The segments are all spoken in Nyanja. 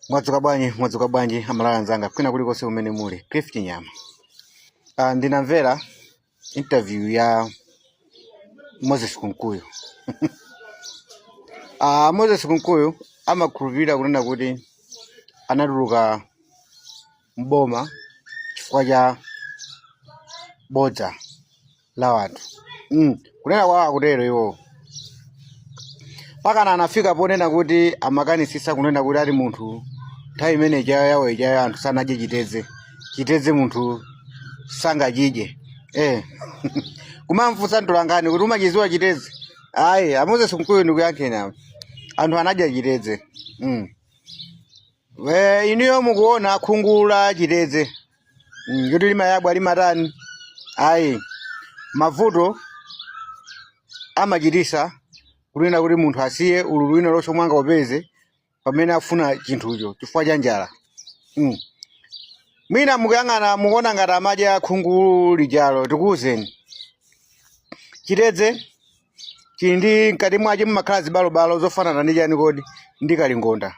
Mwadzuka bwanji amalala anzanga kwina kulikonse kumene muli. Cliff Chinyama. Ndinamvera interview ya Moses Kunkuyu. Moses Kunkuyu amakhulupirira kunena kuti anatuluka mboma chifukwa cha bodza la wanthu. Kunena kwa akutero iwo. Pakana anafika ponena kuti amakanisisa kunena kuti ali munthu nthawi imene yawo ijayo anthu sanadye chiteze munthu sangachidye. Kumamfunsa ntolangani kuti umachiziwa chiteze. Ayi, Moses Kunkuyu ndikuyankheni anthu anadya chiteze. Iniyo mukuona khungula chiteze. Kuti limayabwa limatani. Ayi, mavuto amachitisa kunena kuti munthu asiye ululu wina lonse mwanga upeze pamene afuna chinthucho chifukwa cha njala. Mwina mukuyang'ana mukuona ngati amadya khungulu lijalo tikuwuzeni. Chiteze chili ndi mkati mwache mumakhala zibalobalo zofanana ndi chani kodi ndi kalingonda.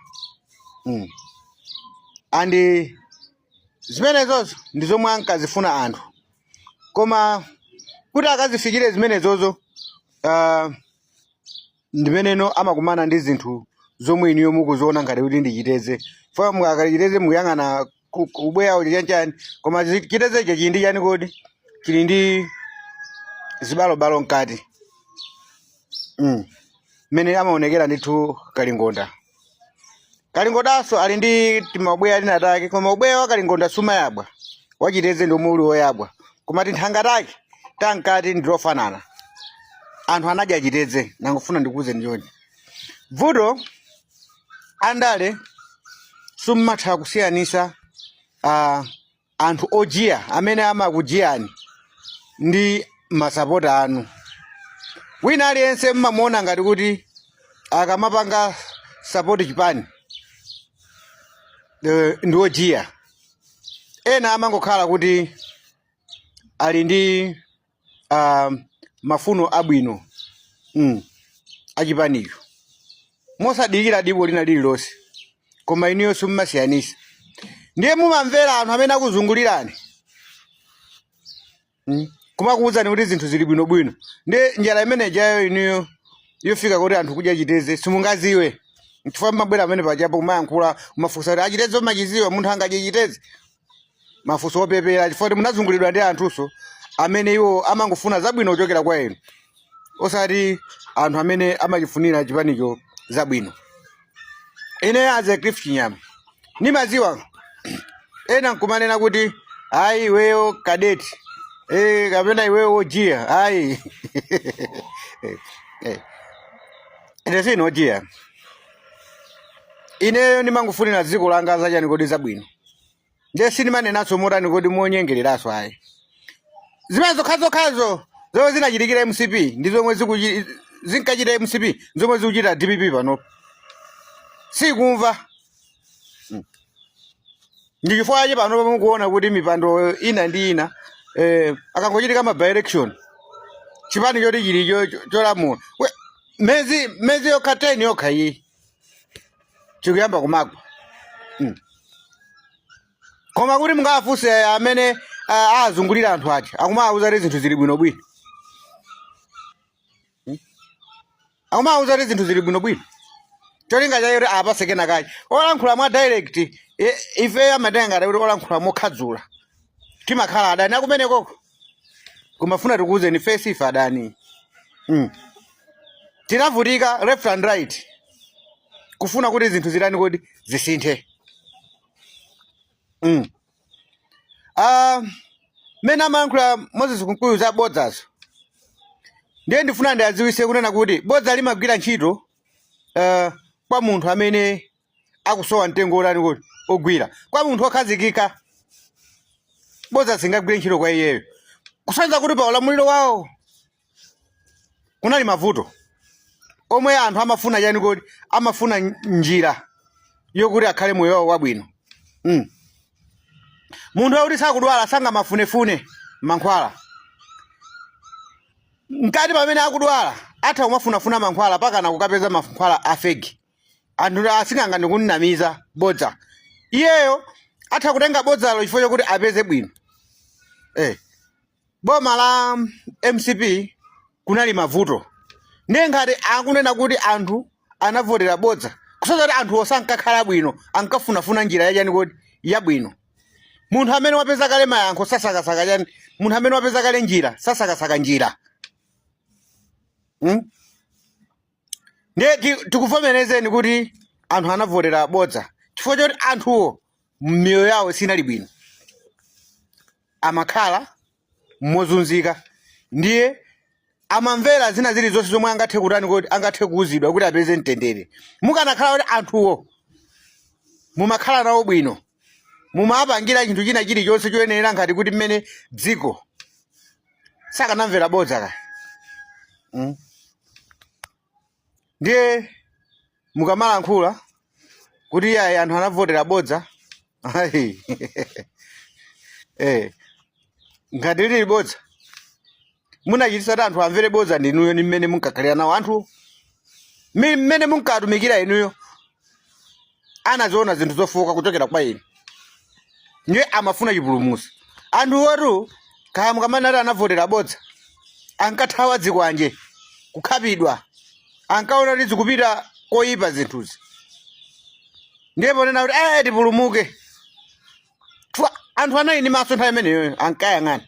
Andi zimenezozo ndi zomwe ankazifuna anthu. Koma kuti akazifikire zimenezozo ndimeneno amakumana ndi zinthu zomwe iniyo mukuziona ngati kuti ndi chiteze. Fika mukakachiteze mukuyang'ana kubweya uchi chanchani. Koma chiteze chili ndi chani kodi chili ndi zibalobalo mkati. Mene amaonekera ndithu kalingonda. Kalingondaso ali ndi timabweya lina take, koma ubweya wa kalingonda sumayabwa. Wachiteze ndi uli woyabwa. Koma tinthanga take tankati ndilofanana. Anthu anadya chiteze, nangofuna ndikuwuze njoni. Vuto andale summatha kusiyanisa anthu ojiya amene amakujiyani ndi masapota anu. Wina aliyense mmamuona ngati kuti akamapanga support chipani ndi ojiya. Ena amangokhala kuti ali ndi mafuno abwino achipanicho. Mosadikira dipo lina lililonse. Koma iniyo simmasiyanisa. Ndiye mumamvera anthu amene akuzungulirani. Kumakuwuzani kuti zinthu zili bwinobwino. Ndiye njala imene ijayo iniyo yofika kuti anthu kudya chiteze simungaziwe. Chifukwa mabwera amene pachapo kumayankhula mafunso kuti achiteze omachiziwa munthu angadye chiteze. Mafunso opepera chifukwa kuti munazungulidwa ndi anthuso amene iwo amangofuna zabwino kuchokera kwa inu. Osati anthu amene amachifunira chipanicho zabwino. Ine as a Cliff Chinyama nimaziwa ena nkumanena kuti ayi iweyo kadeti kapena iweyo ojiya ayi. Ine sino ojiya. Ineyo nimangofunira dziko langa zachani kodi zabwino. Ndiye sinimanenanso motani kodi monyengereraso ayi. Zimene zokhazo zomwe zinachitikira MCP ndi zomwe zinkachita MCP zomwe zikuchita DPP pano. Sikumva. Ndi chifukwa che pano mukuona kuti mipando ina ndi ina akangochitika ma direction. Chipani choti chili cholamula. Mezi yokha 10 yokha iyi. Chikuyamba kumagwa. Koma kuti mungafunse amene azungulira anthu aja akumawuza kuti zinthu zili bwinobwino. Akumawuza kuti zinthu zili bwinobwino. Cholinga chayo kuti apasekena kayi. Olankhula mwa direct ife amatenga kuti olankhula mokhadzula. Timakhala adani akumene koko. Kumafuna tikuwuzeni face ife adani. Tinavutika left and right. Kufuna kuti zinthu zilani kodi zisinthe. Mena amayankhula Moses Kunkuyu za bodzazo. Ndiye ndifuna ndiadziwise kunena kuti bodza limagwira ntchito kwa munthu amene akusowa mtengo olani kuti ogwira. Kwa munthu okhazikika bodza singagwire ntchito kwa iyeyo. Kusanza kuti pa ulamuliro wawo kunali mavuto. Omwe anthu amafuna chani kuti amafuna njira yokuti akhale moyo wawo wabwino. Munthu akuti sakudwala sanga mafunefune mankhwala. Nkati pamene akudwala atha kumafunafuna mankhwala pakana kukapeza mankhwala afegi. anthu asinganga ndikunamiza bodza iyeyo atha kutenga bodzalo chifukwa chokuti apeze bwino boma la MCP kunali mavuto ndiye ngati akunena kuti anthu anavotera bodza kusoza kuti anthu osankakhala bwino ankafunafuna njira yachani kuti yabwino munthu amene wapeza kale mayankho sasakasaka chani munthu amene wapeza kale njira sasakasaka njira ndiye tikuvomerezeni kuti anthu anavotera bodza chifukwa choti anthuwo miyoyo yawo sinali bwino amakhala mozunzika ndiye amamvera zina zilizonse zomwe angathe kutani kuti angathe kuuzidwa kuti apeze mtendere mukanakhala kuti anthuwo mumakhala nawo bwino mumapangira chinthu china chilichonse choyenera ngati kuti mmene dziko sakanamvera bodza kaya ndiye mukamalankhula kuti yayi anthu anavotera bodza ngati lili bodza munachitisa kuti anthu amvere bodza ndinuyo ni mmene munkakhalira nawo anthu mmene munkatumikira inuyo anaziona zinthu zofoka kuchokera kwa inu ndiye amafuna chipulumutso anthu otu kaya mukamanati anavotera bodza ankathawa dzikwanje kukhapidwa ankaona kuti zikupita koyipa zinthuzi ndiye ponena kuti tipulumuke anthu anayi ndi maso nthawi imeneyo ankayang'ana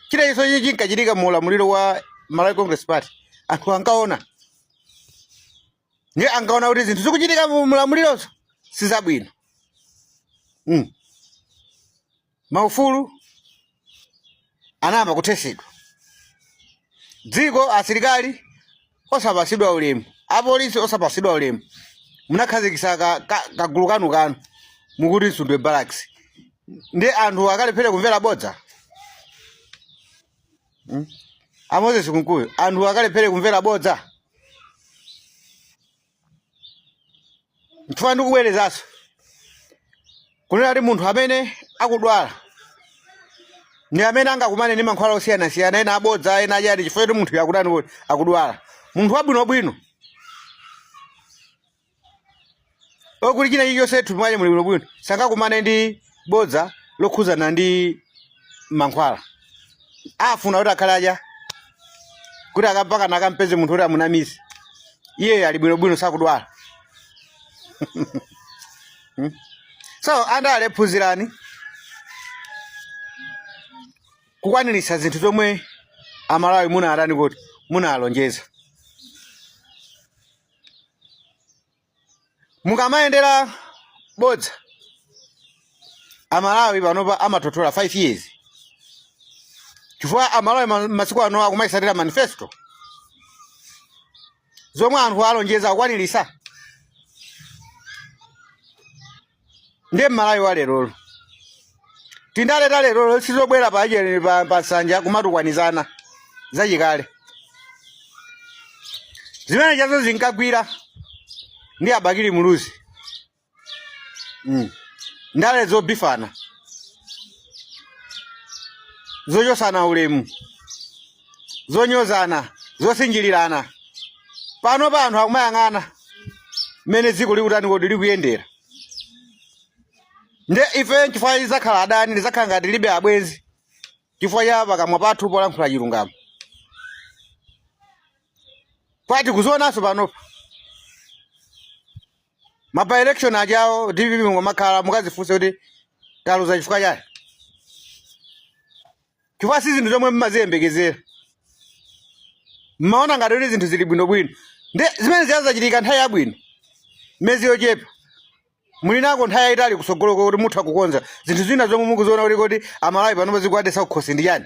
chilichonse ichi chinkachitika mu ulamuliro wa Malawi Congress Party anthu ankaona ndiye ankaona kuti zinthu zikuchitika mu ulamulirozo sizabwino maufulu anayamba kuthesedwa dziko asilikali osapasidwa ulemu apolisi osapasidwa ulemu munakhazikisa kagulu kanu mukuti Nsundwe Barracks ndiye anthu akalephere kumvera bodza Moses Kunkuyo anthu akalephere kumvera bodza ntchifukwa ndikubwerezanso kunena kuti munthu amene akudwala ndi amene angakumane ndi mankhwala osiyanasiyana ena abodza ena achati chifukwa kuti munthu yakutani kuti akudwala munthu wabwinobwino okuti china chilichonse thupi muli bwinobwino sangakumane ndi bodza lokhuzana ndi mankhwala afuna kuti akhale aja kuti akampakana akampeze munthu kuti amunamize iye ali bwinobwino sakudwala so andale phunzirani kukwanirisa zinthu zomwe amalawi munatani kuti munalonjeza mukamayendera bodza amalawi panopa amatotola 5 years chifukwa amalawi masiku ano akumayisatira manifesto zomwe anthu alonjeza akwanirisa ndiye mmalawi wa lerolo tindaleta lerolo sizobwera pa nsanja kumatukwanizana zachikale zimene chazo zinkagwira ndi abakiri muluzi ndale zobifana zochosana ulemu zonyozana zosinjilirana pano pa anthu akumayang'ana mmene dziko likutani kodi likuyendera nde ife chifukwa izakhala adani ndizakhala ngati libe abwenzi chifukwa cha pakamwa pathu polankhula chilungamo kwati kuzionanso panopa mapa election ajawo DPP ngomakhala mukazifunse kuti taluza chifukwa chani chifukwa si zinthu zomwe mmaziyembekezera mmaona ngati kuti zinthu zili bwinobwino nde zimene ziyazachitika nthawi yabwino mezi yochepa muli nako nthawi yayitali kusogoloko kuti mutha kukonza zinthu zina zomwe mukuziona kuti amalawi panopa zikuadesa kukhosi ndi chani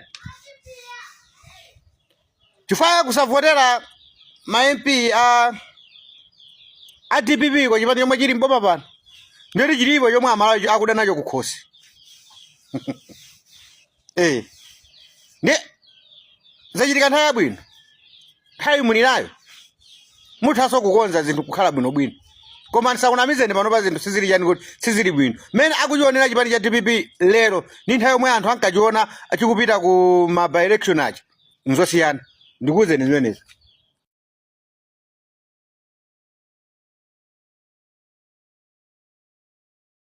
chifukwa kusavotera ma MP a DPP kwa chipani chomwe chili mboma pano ndoti chilipo chomwe amalawi akuda nacho kukhosi ne zachitika nthawi yabwino nthawi mulinayo muthaso kukonza zinthu kukhala bwinobwino koma ndisakunamizeni panopa zinthu sizili chani kuti sizili bwino mmene akuchionera chipani cha DPP lero ndi nthawi yomwe anthu ankachiona achikupita ku ma by election acho nzosiyana ndikuwuzeni zimenezi